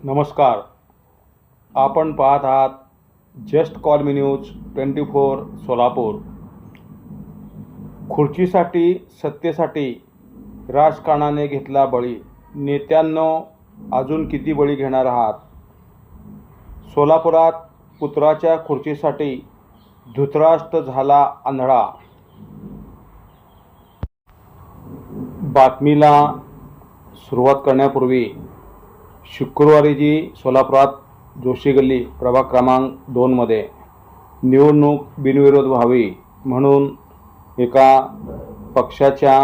नमस्कार. आपण पाहत आहात just call me news 24 Solapur. खुर्चीसाठी सत्तेसाठी राजकारणाने घेतला बळी. नेत्यांनो, अजून किती बळी घेणार आहात? सोलापुरात पुत्राच्या खुर्चीसाठी धृतराष्ट्र झाला आंधळा. बातमीला सुरुवात करण्यापूर्वी शुक्रवारी जी सोलापुरात जोशी गल्ली प्रभाग क्रमांक 2मध्ये निवडणूक बिनविरोध व्हावी म्हणून एका पक्षाच्या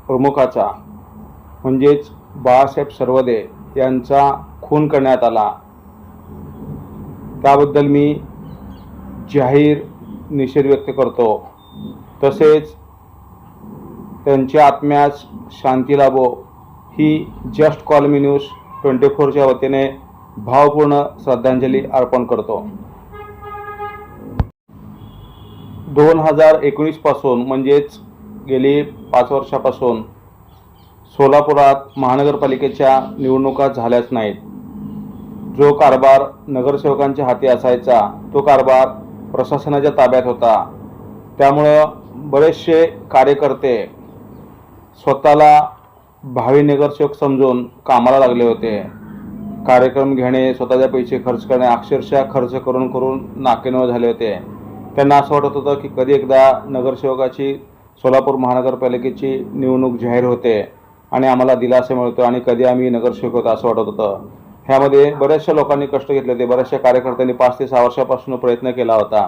प्रमुखाचा म्हणजेच बाळासाहेब सरवदे यांचा खून करण्यात आला. त्याबद्दल मी जाहीर निषेध व्यक्त करतो. तसेच त्यांच्या आत्म्यास शांती लाभो ही जस्ट कॉल मी न्यूज 24च्या वतीने भावपूर्ण श्रद्धांजली अर्पण करतो. 2019 पासून म्हणजेच गेली 5 वर्षापासून सोलापुरात महानगरपालिकेच्या निवडणुका झाल्याच नाहीत. जो कारभार नगरसेवकांच्या हाती असायचा तो कारभार प्रशासनाच्या ताब्यात होता. त्यामुळं बरेचसे कार्यकर्ते स्वतःला भावी नगरसेवक समजून कामाला लागले होते. कार्यक्रम घेणे, स्वतःचे पैसे खर्च करणे, अक्षरशः खर्च करून नाकेनऊ झाले होते. त्यांना असं वाटत होतं की कधी एकदा नगरसेवकाची सोलापूर महानगरपालिकेची निवडणूक जाहीर होते आणि आम्हाला दिलासा मिळतो आणि कधी आम्ही नगरसेवक होतो असं वाटत होतं. ह्यामध्ये बऱ्याचशा लोकांनी कष्ट घेतले होते. बऱ्याचशा कार्यकर्त्यांनी 5 ते 6 वर्षापासून प्रयत्न केला होता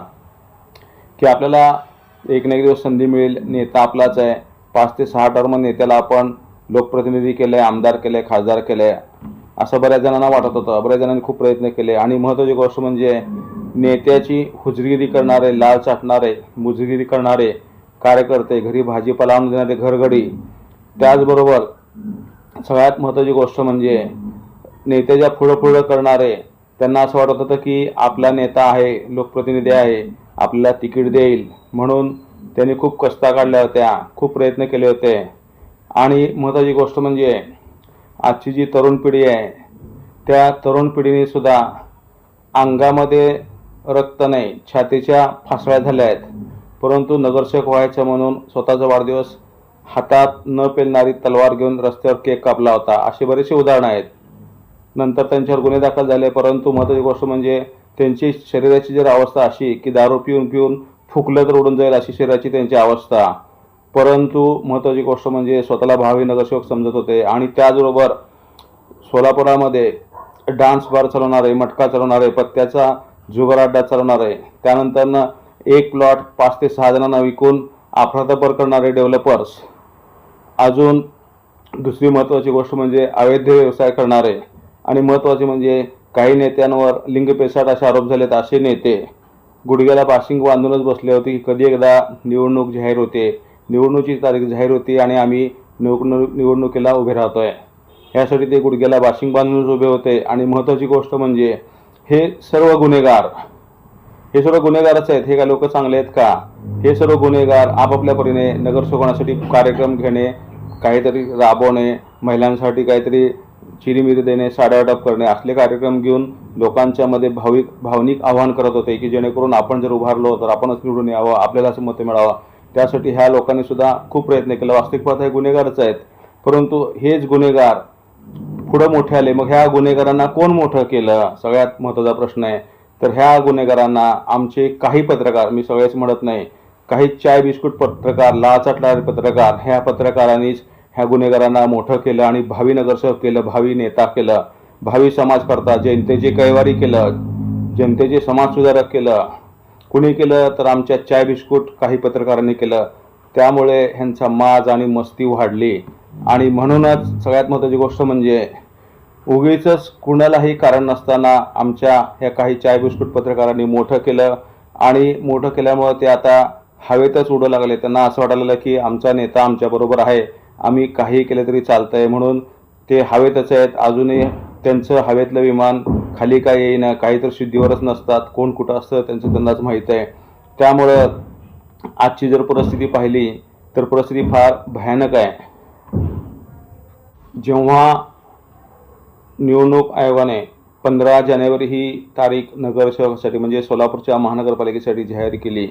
की आपल्याला एक ना एक दिवस संधी मिळेल, नेता आपलाच आहे. 5 ते 6 टर्म नेत्याला आपण लोकप्रतिनिधी केले, आमदार केले, खासदार केले असं बऱ्याच जणांना वाटत होतं. बऱ्याच जणांनी खूप प्रयत्न केले आणि महत्त्वाची गोष्ट म्हणजे नेत्याची हुजरीगिरी करणारे, लाल चाटणारे, मुजगिरी करणारे कार्यकर्ते, घरी भाजीपाला आणून देणारे घरगडी, त्याचबरोबर सगळ्यात महत्त्वाची गोष्ट म्हणजे नेत्याच्या पुढं करणारे. त्यांना असं वाटत होतं की आपला नेता आहे, लोकप्रतिनिधी आहे, आपल्याला तिकीट देईल म्हणून त्यांनी खूप कष्टा काढल्या होत्या, खूप प्रयत्न केले होते. आणि महत्त्वाची गोष्ट म्हणजे आजची जी तरुण पिढी आहे त्या तरुण पिढीने सुद्धा अंगामध्ये रक्त नाही, छातीच्या फासळ्या झाल्या आहेत. परंतु नगरसेवक व्हायचं म्हणून स्वतःचा वाढदिवस हातात न पेलणारी तलवार घेऊन रस्त्यावर केक कापला होता. अशी बरीचशी उदाहरणं आहेत. नंतर त्यांच्यावर गुन्हे दाखल झाले. परंतु महत्त्वाची गोष्ट म्हणजे त्यांची शरीराची जर अवस्था अशी की दारू पिऊन फुकलं तर उडून जाईल अशी शरीराची त्यांची अवस्था. परंतु महत्त्वाची गोष्ट म्हणजे स्वतःला भावी नगरसेवक समजत होते. आणि त्याचबरोबर सोलापुरामध्ये डान्स बार चालवणारे, मटका चालवणारे, पत्त्याचा जुगार अड्डा चालवणारे, त्यानंतरनं एक प्लॉट 5 ते 6 जणांना विकून अफरातफर करणारे डेव्हलपर्स, अजून दुसरी महत्त्वाची गोष्ट म्हणजे अवैध व्यवसाय करणारे, आणि महत्त्वाचे म्हणजे काही नेत्यांवर लिंगपेसाट असे आरोप झालेत. असे नेते गुडघ्याला बाशिंग बांधूनच बसले होते की कधी एकदा निवडणूक जाहीर होते, निवडणुकीची तारीख जाहीर होती आणि आम्ही निवडणुकीला उभे राहतोय. ह्यासाठी ते गुडघ्याला बाशिंग बांधूनच उभे होते. आणि महत्त्वाची गोष्ट म्हणजे हे सर्व गुन्हेगारच आहेत. हे काय लोक चांगले आहेत का? हे सर्व गुन्हेगार आपापल्या परीने नगरसेवकांसाठी कार्यक्रम घेणे, काहीतरी राबवणे, महिलांसाठी काहीतरी चिरीमिरी देणे, साड्यावाटप करणे असले कार्यक्रम घेऊन लोकांच्या मध्ये भावनिक आवाहन करत होते की जेणेकरून आपण जर उभारलो तर आपणच निवडून यावं, आपल्याला असं मतं मिळावं. त्यासाठी ह्या लोकांनी सुद्धा खूप प्रयत्न केला. वास्तविक पाहता हे गुन्हेगारच आहेत. परंतु हेच गुन्हेगार पुढं मोठे आले. मग ह्या गुन्हेगारांना कोण मोठं केलं? सगळ्यात महत्त्वाचा प्रश्न आहे. तर ह्या गुन्हेगारांना आमचे काही पत्रकार, मी सगळेच म्हणत नाही, काही चाय बिस्कुट पत्रकार, लाचाटणारे पत्रकार, ह्या पत्रकारांनीच ह्या गुन्हेगारांना मोठं केलं आणि भावी नगरसेवक केलं, भावी नेता केलं, भावी समाजकर्ता, जनतेचे कैवारी केलं, जनतेचे समाजसुधारक केलं. कुणी केलं तर आमच्या चाय बिस्कुट काही पत्रकारांनी केलं. त्यामुळे ह्यांचा माज आणि मस्ती वाढली. आणि म्हणूनच सगळ्यात महत्त्वाची गोष्ट म्हणजे उगीचच कुणालाही कारण नसताना आमच्या ह्या काही चाय बिस्कुट पत्रकारांनी मोठं केलं. आणि मोठं केल्यामुळे ते आता हवेतच उडू लागले. त्यांना असं वाटायला लागलं की आमचा नेता आमच्याबरोबर आहे, आम्ही काही केलं तरी चालतंय म्हणून ते हवेतच आहेत. अजूनही त्यांचं हवेतलं विमान खाली काय येईना, काही तर शुद्धीवरच नसतात. कोण कुठं असतं त्यांचं त्यांनाच माहीत आहे. त्यामुळं आजची जर परिस्थिती पाहिली तर परिस्थिती फार भयानक आहे. जेव्हा निवडणूक आयोगाने 15 जानेवारी ही तारीख नगरसेवकासाठी म्हणजे सोलापूरच्या महानगरपालिकेसाठी जाहीर केली।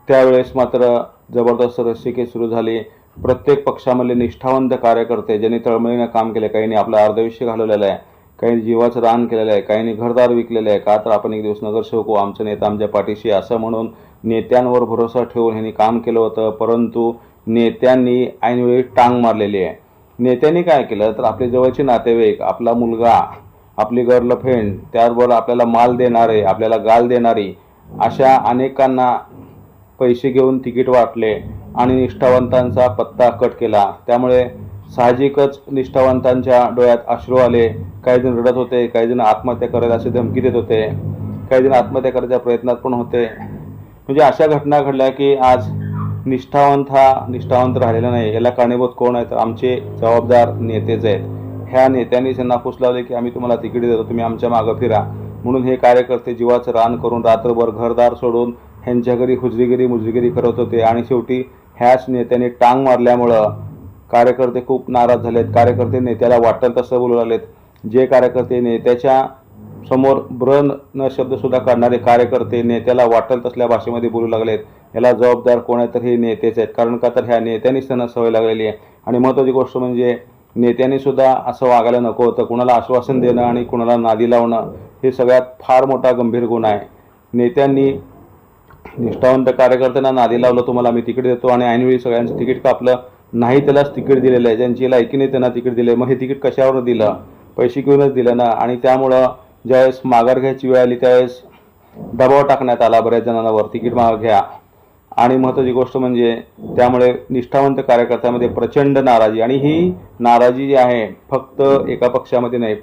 त्यावेळेस मात्र जबरदस्त रस्सीखेच सुरू झाली। प्रत्येक पक्षामधले निष्ठावंत कार्यकर्ते ज्यांनी तळमळीनं काम केले, काहींनी आपलं अर्धयुष्य घालवलेलं आहे, काही जीवाचं रान केलेलं आहे, काहींनी घरदार विकलेलं आहे, का तर आपण एक दिवस नगरसेवक हो, आमचा नेता आमच्या पाठीशी असं म्हणून नेत्यांवर भरोसा ठेवून ह्यांनी काम केलं होतं। परंतु नेत्यांनी ऐनवेळी टांग मारलेली आहे। नेत्यांनी काय केलं तर आपले जवळचे नातेवाईक, आपला मुलगा, आपली गर्लफ्रेंड, त्याचबरोबर आपल्याला माल देणारे, आपल्याला गाल देणारी अशा अनेकांना पैसे घेऊन तिकीट वाटले आणि निष्ठावंतांचा पत्ता कट केला। त्यामुळे साहजिकच निष्ठावंतांच्या डोळ्यात अश्रू आले। काही जण रडत होते, काही जण आत्महत्या करायला अशी धमकी देत होते, काही जण आत्महत्या करायच्या प्रयत्नात पण होते। म्हणजे अशा घटना घडल्या की आज निष्ठावंत हा निष्ठावंत राहिलेला नाही। याला कारणीभूत कोण आहे तर आमचे जबाबदार नेतेच आहेत। ह्या नेत्यांनी त्यांना फूस लावले की आम्ही तुम्हाला तिकीट देतो, तुम्ही आमच्या मागं फिरा, म्हणून हे कार्यकर्ते जीवाचं रान करून रात्रभर घरदार सोडून ह्यांच्या घरी हुजरीगिरी मुजरीगिरी करत होते। आणि शेवटी ह्याच नेत्यांनी टांग मारल्यामुळं कार्यकर्ते खूप नाराज झालेत। कार्यकर्ते नेत्याला वाटेल तसं बोलू लागलेत। जे कार्यकर्ते नेत्याच्या समोर न शब्दसुद्धा काढणारे कार्यकर्ते नेत्याला वाटेल तसल्या भाषेमध्ये बोलू लागलेत। याला जबाबदार कोण आहे तर हे नेतेच आहेत। कारण का तर ह्या नेत्यांनीच त्यांना सवय लागलेली आहे। आणि महत्त्वाची गोष्ट म्हणजे नेत्यांनी सुद्धा असं वागायला नको होतं। कुणाला आश्वासन देणं आणि कुणाला नादी लावणं हे सगळ्यात फार मोठा गंभीर गुन्हा आहे। नेत्यांनी निष्ठावंत कार्यकर्त्यांना नादी लावलं, तुम्हाला आम्ही तिकीट देतो, आणि ऐनवेळी सगळ्यांचं तिकीट कापलं, नाही त्यालाच तिकीट दिलेलं आहे। ज्यांची लायकी नाही त्यांना तिकीट दिले, मग हे तिकीट कशावर दिलं? पैसे घेऊनच दिलं ना। आणि त्यामुळं ज्यावेळेस माघार घ्यायची वेळ आली त्यावेळेस दबाव टाकण्यात आला बऱ्याच जणांवर, तिकीट मागं घ्या। आणि महत्त्वाची गोष्ट म्हणजे त्यामुळे निष्ठावंत कार्यकर्त्यांमध्ये प्रचंड नाराजी, आणि ही नाराजी जी आहे फक्त एका पक्षामध्ये नाही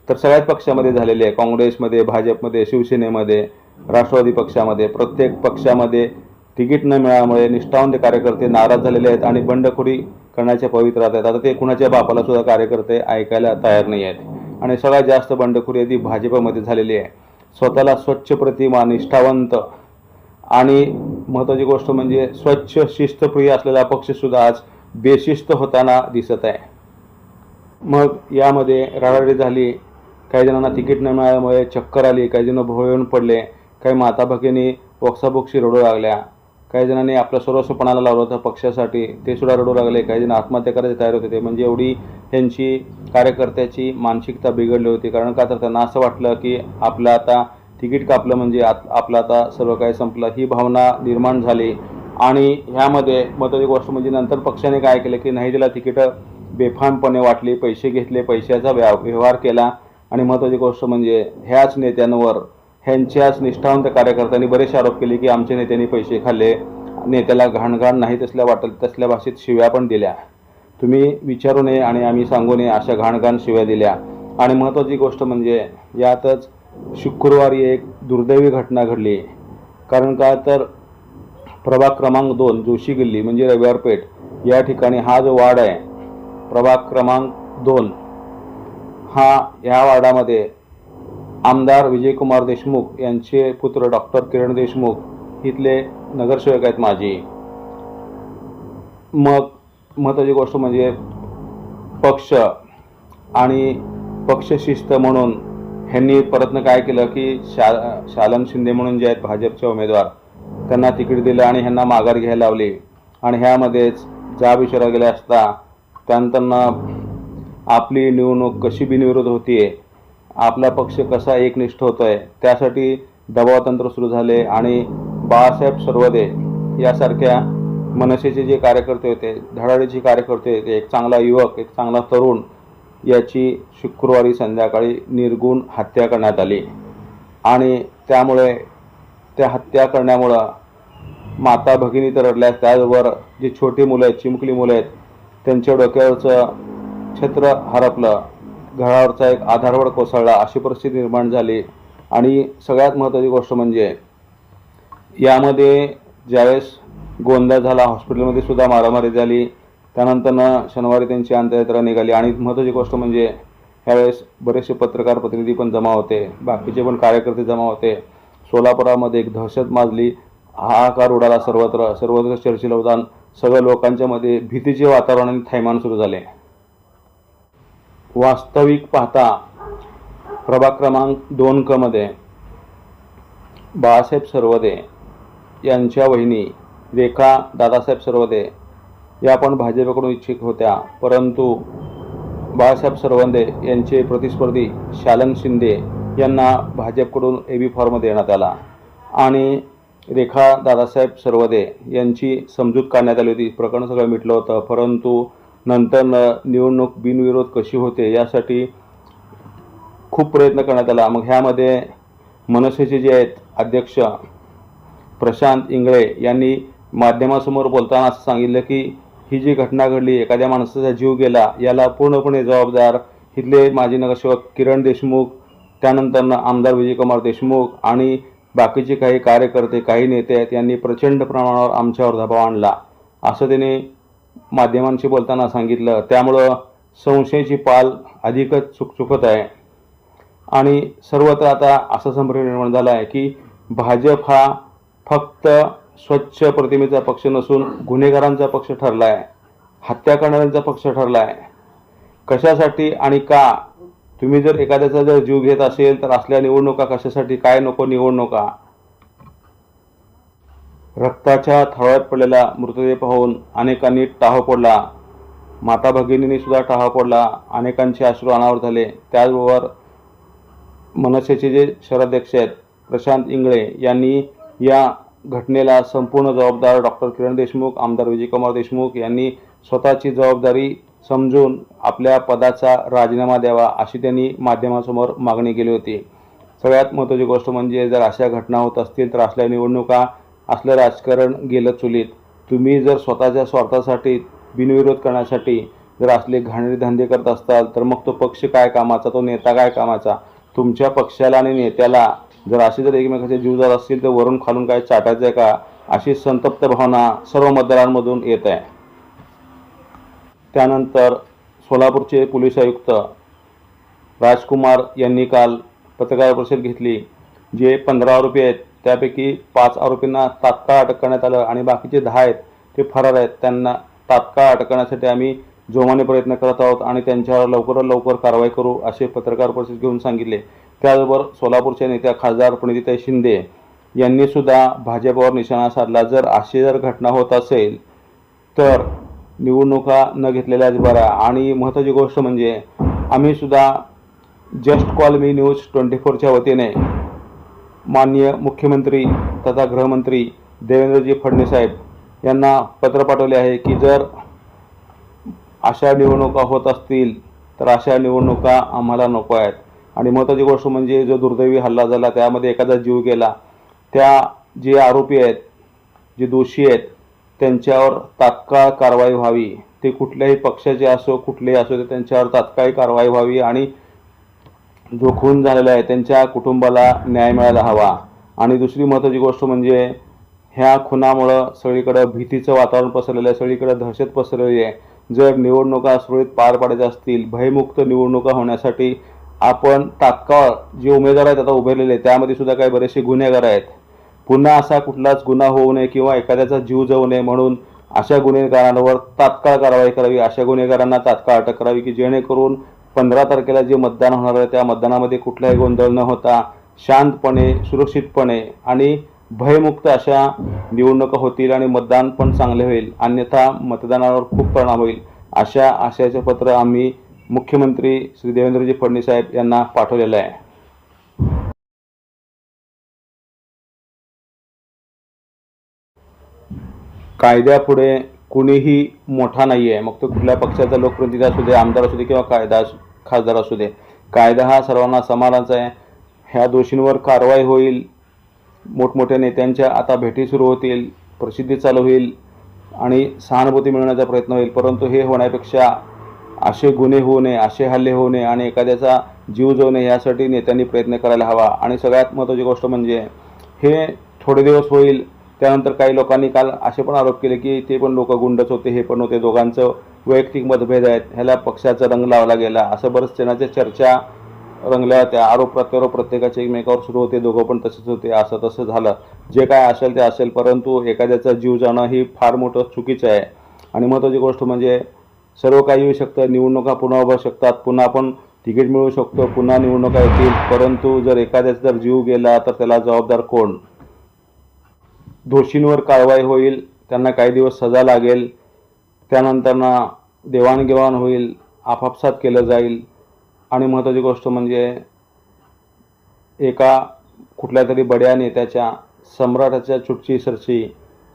तर सगळ्याच पक्षामध्ये झालेली आहे। काँग्रेसमध्ये, भाजपमध्ये, शिवसेनेमध्ये, राष्ट्रवादी पक्षामध्ये, प्रत्येक पक्षामध्ये तिकीट न मिळाल्यामुळे निष्ठावंत कार्यकर्ते नाराज झालेले आहेत आणि बंडखोरी करण्याच्या पवित्रात आहेत। आता ते कुणाच्या बापाला सुद्धा कार्यकर्ते ऐकायला तयार नाही आहेत। आणि सगळ्यात जास्त बंडखोरी ती भाजपमध्ये झालेली आहे। स्वतःला स्वच्छ प्रतिमा, निष्ठावंत आणि महत्त्वाची गोष्ट म्हणजे स्वच्छ शिस्तप्रिय असलेला पक्षसुद्धा आज बेशिस्त होताना दिसत आहे। मग यामध्ये रडारडी झाली, काही जणांना तिकीट न मिळाल्यामुळे चक्कर आली, काही जण भोळून पडले, काही माता भगिनी ओक्साबोक्शी रडू लागल्या, काही जणांनी आपलं सर्वस्व पणाला लावलं होतं पक्षासाठी, ते सुद्धा रडू लागले, काही जण आत्महत्या करायला तयार होते। म्हणजे एवढी त्यांची कार्यकर्त्याची मानसिकता बिघडली होती। कारण का तर त्यांना असं वाटलं की आपलं आता तिकीट कापलं म्हणजे आपलं आता सर्व काही संपलं, ही भावना निर्माण झाली। आणि ह्यामध्ये महत्त्वाची गोष्ट म्हणजे नंतर पक्षाने काय केलं की नाही दिला तिकीटं बेफामपणे वाटली, पैसे घेतले, पैशाचा व्यवहार केला। आणि महत्त्वाची गोष्ट म्हणजे ह्याच नेत्यांवर, ह्यांच्याच निष्ठावंत कार्यकर्त्यांनी बरेचसे आरोप केले की आमच्या नेत्यांनी पैसे खाल्ले, नेत्याला घाणघाण नाही तसल्या वाटेल तसल्या भाषेत शिव्या पण दिल्या, तुम्ही विचारू नये आणि आम्ही सांगू नये अशा घाणघाण शिव्या दिल्या। आणि महत्त्वाची गोष्ट म्हणजे यातच शुक्रवारी एक दुर्दैवी घटना घडली। कारण का तर प्रभाग क्रमांक 2 जोशी गल्ली म्हणजे रविवार पेठ या ठिकाणी हा जो वार्ड आहे प्रभाग क्रमांक 2, ह्या वार्डामध्ये आमदार विजयकुमार देशमुख यांचे पुत्र डॉक्टर किरण देशमुख इथले नगरसेवक आहेत माजी। मग महत्त्वाची गोष्ट म्हणजे पक्ष आणि पक्षशिस्त म्हणून ह्यांनी परतनं काय केलं की शालन शिंदे म्हणून जे आहेत भाजपचे उमेदवार त्यांना तिकीट दिलं आणि ह्यांना माघार घ्यायला लावली। आणि ह्यामध्येच जाब विचारा गेला असता त्यांना आपली निवडणूक कशी बिनविरोध होतीये, आपला पक्ष कसा एकनिष्ठ होतोय त्यासाठी दबावतंत्र सुरू झाले। आणि बाळासाहेब सरवदे यासारख्या मनसेचे जे कार्यकर्ते होते, धडाडीचे कार्यकर्ते होते, एक चांगला युवक, एक चांगला तरुण, याची शुक्रवारी संध्याकाळी निर्गुण हत्या करण्यात आली। आणि त्यामुळे त्या हत्या करण्यामुळं माता भगिनी तर रडल्यास, त्याचबरोबर जी छोटी मुलं आहेत, चिमुकली मुलं आहेत, त्यांच्या डोक्यावरचं छत्र हरपलं, घरावरचा एक आधारवड कोसळला, अशी परिस्थिती निर्माण झाली। आणि सगळ्यात महत्त्वाची गोष्ट म्हणजे यामध्ये ज्यावेळेस गोंधळ झाला, हॉस्पिटलमध्ये सुद्धा मारामारी झाली, त्यानंतरनं शनिवारी त्यांची अंत्ययात्रा निघाली। आणि महत्त्वाची गोष्ट म्हणजे यावेळेस बरेचसे पत्रकार प्रतिनिधी पण जमा होते, बाकीचे पण कार्यकर्ते जमा होते। सोलापुरामध्ये एक दहशत माजली, हाहाकार उडाला, सर्वत्र चर्चेला उदान, सगळ्या लोकांच्या मध्ये भीतीचे वातावरण आणि थैमान सुरू झाले। वास्तविक पाहता प्रभाग क्रमांक 2 क मध्ये बाळासाहेब सरवदे यांच्या वहिनी रेखा दादासाहेब सरवदे या पण भाजपकडून इच्छुक होत्या, परंतु बाळासाहेब सरवदे यांचे प्रतिस्पर्धी शालन शिंदे यांना भाजपकडून AB फॉर्म देण्यात आला आणि रेखा दादासाहेब सरवदे यांची समजूत काढण्यात आली होती. प्रकरण सगळं मिटलं होतं, परंतु नंतर निवडणूक बिनविरोध कशी होते यासाठी खूप प्रयत्न करण्यात आला. मग ह्यामध्ये मनसेचे जे आहेत अध्यक्ष प्रशांत इंगळे यांनी माध्यमासमोर बोलताना असं सांगितलं की ही जी घटना घडली, एखाद्या माणसाचा जीव गेला, याला पूर्णपणे जबाबदार इथले माजी नगरसेवक किरण देशमुख, त्यानंतर आमदार विजयकुमार देशमुख आणि बाकीचे काही कार्यकर्ते, काही नेते आहेत, यांनी प्रचंड प्रमाणावर आमच्यावर दबाव आणला असं त्याने माध्यमांशी बोलताना सांगितलं. त्यामुळं संशयाची पाल अधिकच चुकचुकत आहे आणि सर्वत्र आता असा संभ्रम निर्माण झाला आहे की भाजप हा फक्त स्वच्छ प्रतिमेचा पक्ष नसून गुन्हेगारांचा पक्ष ठरला आहे, हत्या करणाऱ्यांचा पक्ष ठरला आहे. कशासाठी आणि का? तुम्ही जर एखाद्याचा जर जीव घेत असेल तर असल्या निवडणुका कशासाठी? काय नको निवडणुका? रक्ताच्या थरात पडलेला मृतदेह पाहून अनेकांनी टाह फोडला, माता भगिनींनी सुद्धा टाह फोडला, अनेकांचे अश्रू अनावर झाले. त्याचबरोबर मनसेचे जे शहराध्यक्ष आहेत प्रशांत इंगळे यांनी या घटनेला संपूर्ण जबाबदार डॉक्टर किरण देशमुख, आमदार विजयकुमार देशमुख यांनी स्वतःची जबाबदारी समजून आपल्या पदाचा राजीनामा द्यावा अशी त्यांनी माध्यमांसमोर मागणी केली होती. सगळ्यात महत्त्वाची गोष्ट म्हणजे जर अशा घटना होत असतील तर असल्या निवडणुका, असलं राजकारण गेलं चुलीत. तुम्ही जर स्वतःच्या स्वार्थासाठी, बिनविरोध करण्यासाठी जर असले घाणेरडे धंदे करत असाल तर मग तो पक्ष काय कामाचा, तो नेता काय कामाचा? तुमच्या पक्षाला आणि नेत्याला जर असे जर एकमेकाचे जीव जात असतील तर वरून खालून काय चाटायचं आहे का, अशी संतप्त भावना सर्व मतदारांमधून येत आहे. त्यानंतर सोलापूरचे पोलीस आयुक्त राजकुमार यांनी काल पत्रकार परिषद घेतली. जे 15 आरोपी आहेत त्यापैकी 5 आरोपींना तात्काळ अटक करण्यात आलं आणि बाकीचे 10 आहेत ते फरार आहेत. त्यांना तात्काळ अटक करण्यासाठी आम्ही जोमाने प्रयत्न करत आहोत आणि त्यांच्यावर लवकरात लवकर कारवाई करू असे पत्रकार परिषद घेऊन सांगितले. त्याचबरोबर सोलापूरच्या नेत्या खासदार प्रणितीताई शिंदे यांनी सुद्धा भाजपवर निशाणा साधला. जर अशी घटना होत असेल तर निवडणुका न घेतलेल्याच बऱ्या. आणि महत्त्वाची गोष्ट म्हणजे आम्ही सुद्धा जस्ट कॉल मी न्यूज 24च्या वतीने माननीय मुख्यमंत्री तथा गृहमंत्री देवेंद्रजी फडणवीस साहेब यांना पत्र पाठवले आहे की जर अशा निवडणुका होत असतील तर अशा निवडणुका आम्हाला नको आहेत. आणि महत्त्वाची गोष्ट म्हणजे जो दुर्दैवी हल्ला झाला त्यामध्ये एखादा जीव गेला, त्या जे आरोपी आहेत, जे दोषी आहेत, त्यांच्यावर तात्काळ कारवाई व्हावी. ते कुठल्याही पक्षाचे असो, कुठलेही असो, ते त्यांच्यावर तात्काळ कारवाई व्हावी आणि जो खून झालेला आहे त्यांच्या कुटुंबाला न्याय मिळायला हवा. आणि दुसरी महत्त्वाची गोष्ट म्हणजे ह्या खुनामुळं सगळीकडे भीतीचं वातावरण पसरलेलं आहे, सगळीकडे दहशत पसरलेली आहे. जर निवडणुका सुरळीत पार पाडायच्या असतील, भयमुक्त निवडणुका होण्यासाठी आपण तात्काळ जे उमेदवार आहेत आता उभारलेले त्यामध्ये सुद्धा काही बरेचसे गुन्हेगार आहेत. पुन्हा असा कुठलाच गुन्हा होऊ नये किंवा एखाद्याचा जीव जाऊ नये म्हणून अशा गुन्हेगारांवर तात्काळ कारवाई करावी, अशा गुन्हेगारांना तात्काळ अटक करावी की जेणेकरून 15 तारखेला जे मतदान होणार आहे त्या मतदानामध्ये कुठलाही गोंधळ न होता शांतपणे, सुरक्षितपणे आणि भयमुक्त अशा निवडणुका होतील आणि मतदान पण चांगले होईल. अन्यथा मतदानावर खूप परिणाम होईल. अशा आशयाचे पत्र आम्ही मुख्यमंत्री श्री देवेंद्रजी फडणवीस साहेब यांना पाठवलेलं आहे. कायद्यापुढे कुणीही मोठा नाही आहे. मग तो कुठल्या पक्षाचा लोकप्रतिनिधी असू दे, आमदार असू दे किंवा खासदार असू दे, कायदा हा सर्वांना समानच आहे. ह्या दोषींवर कारवाई होईल. मोठमोठ्या नेत्यांच्या आता भेटी सुरू होतील, प्रसिद्धी चालू होईल आणि सहानुभूती मिळवण्याचा प्रयत्न होईल. परंतु हे होण्यापेक्षा असे गुन्हे होऊ नये, असे हल्ले होऊ नये आणि एखाद्याचा जीव जाऊ नये यासाठी नेत्यांनी प्रयत्न करायला हवा. आणि सगळ्यात महत्त्वाची गोष्ट म्हणजे हे थोडे दिवस होईल, त्यानंतर काही लोकांनी काल असे पण आरोप केले की ते पण लोक गुंडच होते, हे पण होते, दोघांचं वैयक्तिक मतभेद आहेत, ह्याला पक्षाचा रंग लावला गेला, असं बरंच जणांच्या चर्चा रंगल्या. त्या आरोप प्रत्यारोप प्रत्येकाचे एकमेकावर सुरू होते, दोघं पण तसेच होते, असं तसं झालं. जे काय असेल ते असेल, परंतु एखाद्याचा जीव जाणं ही फार मोठं चुकीचं आहे. आणि महत्त्वाची गोष्ट म्हणजे सर्व काही येऊ शकतं, निवडणुका पुन्हा उभं शकतात, पुन्हा आपण तिकीट मिळू शकतो, पुन्हा निवडणुका येतील, परंतु जर एखाद्याचा जर जीव गेला तर त्याला जबाबदार कोण? दोषींवर कारवाई होईल, त्यांना काही दिवस सजा लागेल, त्यानंतर देवाणघेवाण होईल, आपापसात केलं जाईल आणि महत्त्वाची गोष्ट म्हणजे एका कुठल्या तरी बड्या नेत्याच्या सम्राटाच्या चुटकीसरशी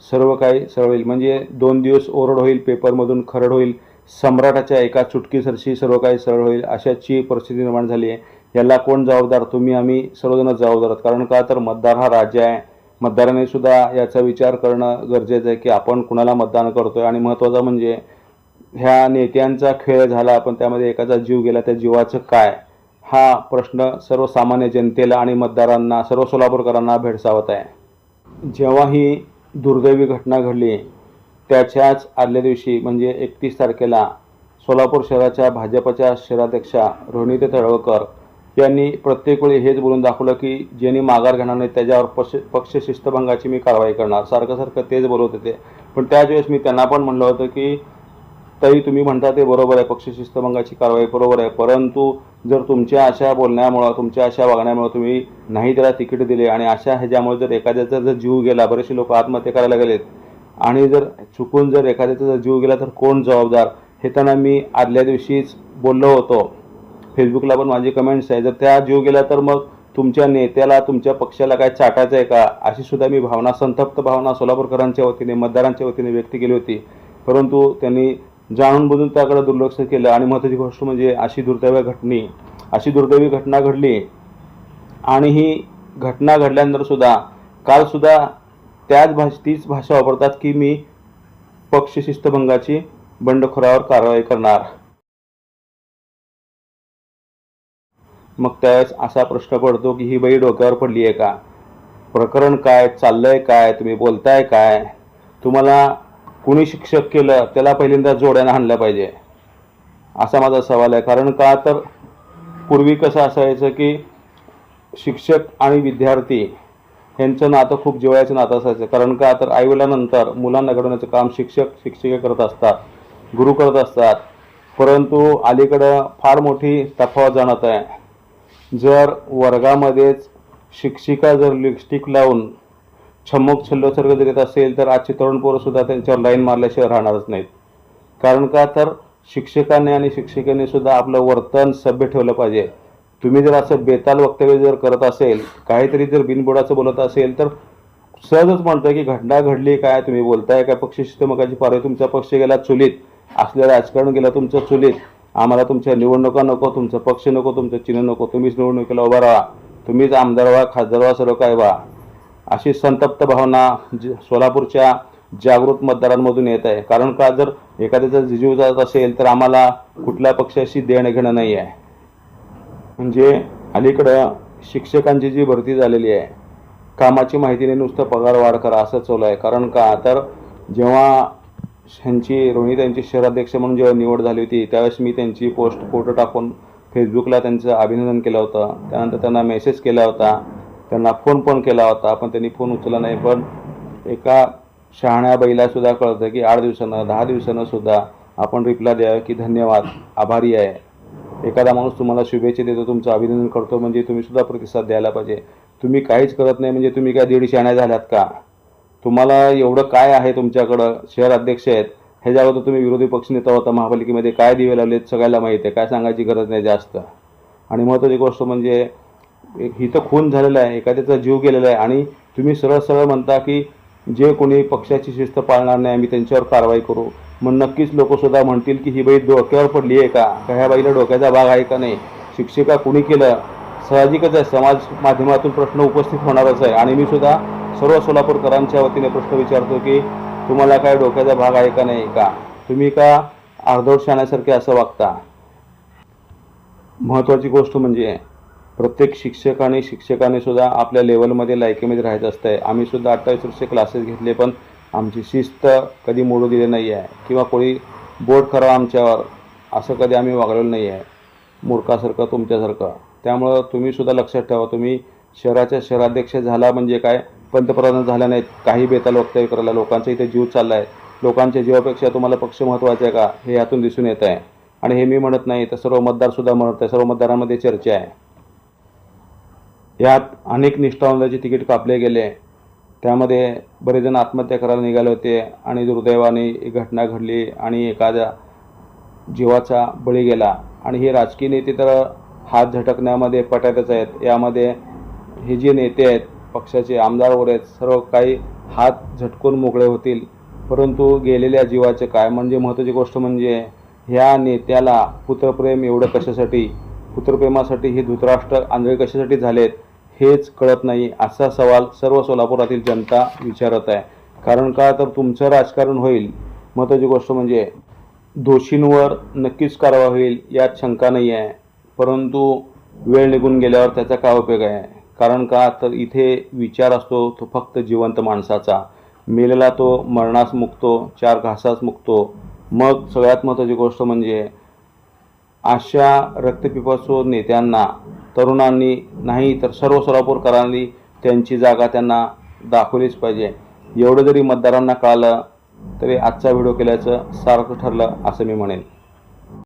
सर्व काही सरळ होईल. म्हणजे 2 दिवस ओरड होईल, पेपरमधून खरड होईल, सम्राटाच्या एका चुटकीसरशी सर्व काही सरळ होईल, अशाची परिस्थिती निर्माण झाली आहे. याला कोण जबाबदार? तुम्ही आम्ही सर्वजणच जबाबदार आहोत. कारण का तर मतदार हा राजा आहे. मतदाराने सुद्धा याचा विचार करणं गरजेचं आहे की आपण कुणाला मतदान करतोय. आणि महत्त्वाचं म्हणजे ह्या नेत्यांचा खेळ झाला, पण त्यामध्ये एकाचा जीव गेला, त्या जीवाचं काय? हा प्रश्न सर्वसामान्य जनतेला आणि मतदारांना, सर्व सोलापूरकरांना भेडसावत आहे. जेव्हा ही दुर्दैवी घटना घडली त्याच्याच आदल्या दिवशी म्हणजे 31 तारखेला सोलापूर शहराच्या भाजपच्या शहराध्यक्षा रोहिणीताई तळवकर यांनी प्रत्येक वेळी हेच बोलून दाखवलं की ज्यांनी माघार घेणार नाही त्याच्यावर पक्ष शिस्तभंगाची मी कारवाई करणार. सारखं तेच बोलत होते. पण त्याच वेळेस मी त्यांना पण म्हणलं होतं की ताई, तुम्ही म्हणता ते बरोबर आहे, पक्ष शिस्तभंगाची कारवाई बरोबर आहे, परंतु जर तुमच्या अशा बोलण्यामुळं, तुमच्या अशा वागण्यामुळं तुम्ही नाही त्याला तिकीट दिले आणि अशा ह्याच्यामुळे जर एखाद्याचा जर जीव गेला, बरेचसे लोक आत्महत्या करायला गेलेत, आणि जर चुकून जर एखाद्याचा जर जीव गेला तर कोण जबाबदार? हे त्यांना मी आदल्या दिवशीच बोललो होतो. फेसबुकला पण माझी कमेंट्स आहे. जर त्या जीव गेला तर मग तुमच्या नेत्याला, तुमच्या पक्षाला काय चाटायचं आहे का? अशी सुद्धा मी भावना, संतप्त भावना सोलापूरकरांच्या वतीने, मतदारांच्या वतीने व्यक्त केली होती. परंतु त्यांनी जाणून बुजून त्याकडे दुर्लक्ष केलं. आणि महत्त्वाची गोष्ट म्हणजे अशी दुर्दैवी घटना घडली. आणि ही घटना घडल्यानंतर सुद्धा कालसुद्धा तीच भाषा वापरतात की मी पक्ष शिस्तभंगाची बंडखोरावर कारवाई करणार. मग त्यावेळेस असा प्रश्न पडतो की ही बाई डोक्यावर पडली आहे का? प्रकरण काय चाललंय? काय तुम्ही बोलताय? काय तुम्हाला कुणी शिक्षक केलं त्याला पहिल्यांदा जोड्यानं हाणलं पाहिजे, असा माझा सवाल आहे. कारण का तर पूर्वी कसं असायचं की शिक्षक आणि विद्यार्थी यांचं नातं खूप जिव्हाळ्याचं नातं असायचं. कारण का तर आईवडिलांनंतर मुलांना घडवण्याचं काम शिक्षिका करत असतात, गुरु करत असतात. परंतु अलीकडं फार मोठी तफावत जाणवत आहे. जर वर्गामध्येच शिक्षिका जर लिपस्टिक लावून छम्मक छल्लोसारखं जर येत असेल तर आजची तरुण पोरंसुद्धा त्यांच्यावर लाईन मारल्याशिवाय राहणारच नाहीत. कारण का तर शिक्षकांनी आणि शिक्षिकांनी सुद्धा आपलं वर्तन सभ्य ठेवलं पाहिजे. तुम्ही जर असं बेताल वक्तव्य जर करत असेल, काहीतरी जर बिनबुडाचं बोलत असेल तर सहजच म्हणतं की घटना घडली, काय तुम्ही बोलताय? काय पक्ष शिस्तभंगाची कारवाई? तुमचा पक्ष गेला चुलीत, असलेलं राजकारण गेलं तुमचं चुलीत. आम्हाला तुमच्या निवडणुका नको, तुमचा पक्ष नको, तुमचं चिन्ह नको, तुम्हीच निवडणुकीला उभा राहा, तुम्हीच आमदार व्हा, खासदार व्हा, सर्व काय व्हा, अशी संतप्त भावना सोलापूरच्या जागृत मतदारांमधून येत आहे. कारण का जर एखाद्याचा जीव जात असेल तर आम्हाला कुठल्या पक्षाशी देणं घेणं नाही आहे. म्हणजे अलीकडं शिक्षकांची जी भरती झालेली आहे, कामाची माहिती नाही, नुसतं पगार वाढ करा असं चालू आहे. कारण का तर जेव्हा रोहिणीताईंची शहराध्यक्ष म्हणून जेव्हा निवड झाली होती त्यावेळेस मी त्यांची फोटो टाकून फेसबुकला त्यांचं अभिनंदन केलं होतं. त्यानंतर त्यांना मेसेज केला होता, त्यांना फोन पण केला होता, पण त्यांनी फोन उचलला नाही. पण एका शहाण्या बाईलासुद्धा कळतं की 8 दिवसानं 10 दिवसानं सुद्धा आपण रिप्लाय द्यावं की धन्यवाद, आभारी आहे. एखादा माणूस तुम्हाला शुभेच्छा देतो, तुमचं अभिनंदन करतो, म्हणजे तुम्ही सुद्धा प्रतिसाद द्यायला पाहिजे. तुम्ही काहीच करत नाही म्हणजे तुम्ही काय 1.5 शहाण्या झाल्यात का? तुम्हाला एवढं काय आहे तुमच्याकडं? शहर अध्यक्ष आहेत, ह्याच्यावर तुम्ही विरोधी पक्षनेता होता, महापालिकेमध्ये काय दिवे लावलेत सगळ्याला माहिती आहे, काय सांगायची गरज नाही जास्त. आणि महत्त्वाची गोष्ट म्हणजे इथं खून झालेला आहे, एखाद्याचा जीव गेलेला आहे, आणि तुम्ही सरळ सरळ म्हणता की जे कोणी पक्षाची शिस्त पाळणार नाही आम्ही त्यांच्यावर कारवाई करू. मग नक्कीच लोकसुद्धा म्हणतील की ही बाई डोक्यावर पडली आहे का? ह्या बाईला डोक्याचा भाग आहे का नाही? शिक्षिका कुणी केलं? साहजिकच आहे, समाज माध्यमातून प्रश्न उपस्थित होणारच आहे. आणि मी सुद्धा सर्व सोलापूरकरांच्या वतीने प्रश्न विचारतो की तुम्हाला काय डोक्याचा भाग आहे का नाही का? तुम्ही का अर्धवट शाण्यासारखे असं वागता? महत्त्वाची गोष्ट म्हणजे प्रत्येक शिक्षकाने सुद्धा आपल्या लेवलमध्ये लायकीमध्ये राहायचं असतं. आम्ही सुद्धा 28 वर्षे क्लासेस घेतले, पण आमची शिस्त कधी मोडू दिली नाही आहे किंवा कोणी बोट करावं आमच्यावर असं कधी आम्ही वागलेलो नाही आहे, मूर्खासारखं तुमच्यासारखं. त्यामुळं तुम्ही सुद्धा लक्षात ठेवा, तुम्ही शहराच्या शहराध्यक्ष झाला म्हणजे काय पंतप्रधान झाल्या नाहीत काही बेताल वक्तव्य करायला. लोकांचा इथे जीव चालला आहे, लोकांच्या जीवापेक्षा तुम्हाला पक्ष महत्त्वाचा आहे का हे यातून दिसून येत आहे. आणि हे मी म्हणत नाही, तर सर्व मतदारसुद्धा म्हणत आहे, सर्व मतदारांमध्ये चर्चा आहे. यात अनेक निष्ठावंतांचे तिकीट कापले गेले. त्यामध्ये बरेच जण आत्महत्या करायला निघाले होते आणि दुर्दैवाने ही घटना घडली आणि एखाद्या जीवाचा बळी गेला. आणि हे राजकीय नेते तर हात झटकण्यामध्ये पटायतच आहेत. यामध्ये हे जे नेते आहेत, पक्षाचे आमदार वगैरे आहेत, सर्व काही हात झटकून मोकळे होतील. परंतु गेलेल्या जीवाचे काय, म्हणजे महत्त्वाची गोष्ट म्हणजे ह्या नेत्याला पुत्रप्रेम एवढं कशासाठी, पुत्रप्रेमासाठी हे धृतराष्ट्र आंधळे कशासाठी झालेत हेच कळत नाही, असा सवाल सर्व सोलापुरातील जनता विचारत आहे. कारण का तर तुमचं राजकारण होईल. महत्त्वाची गोष्ट म्हणजे दोषींवर नक्कीच कारवाई होईल, यात शंका नाही आहे. परंतु वेळ निघून गेल्यावर त्याचा काय उपयोग आहे. कारण का तर इथे विचार असतो तो फक्त जिवंत माणसाचा. मेलेला तो मरणास मुकतो, चार घासास मुकतो. मग सगळ्यात महत्त्वाची गोष्ट म्हणजे अशा रक्तपिपासू नेत्यांना तरुणांनी नाही तर सर्व सोलापूरकरांनी त्यांची जागा त्यांना दाखवलीच पाहिजे. एवढं जरी मतदारांना कळालं तरी आजचा व्हिडिओ केल्याचं सार्थ ठरलं असं मी म्हणेन.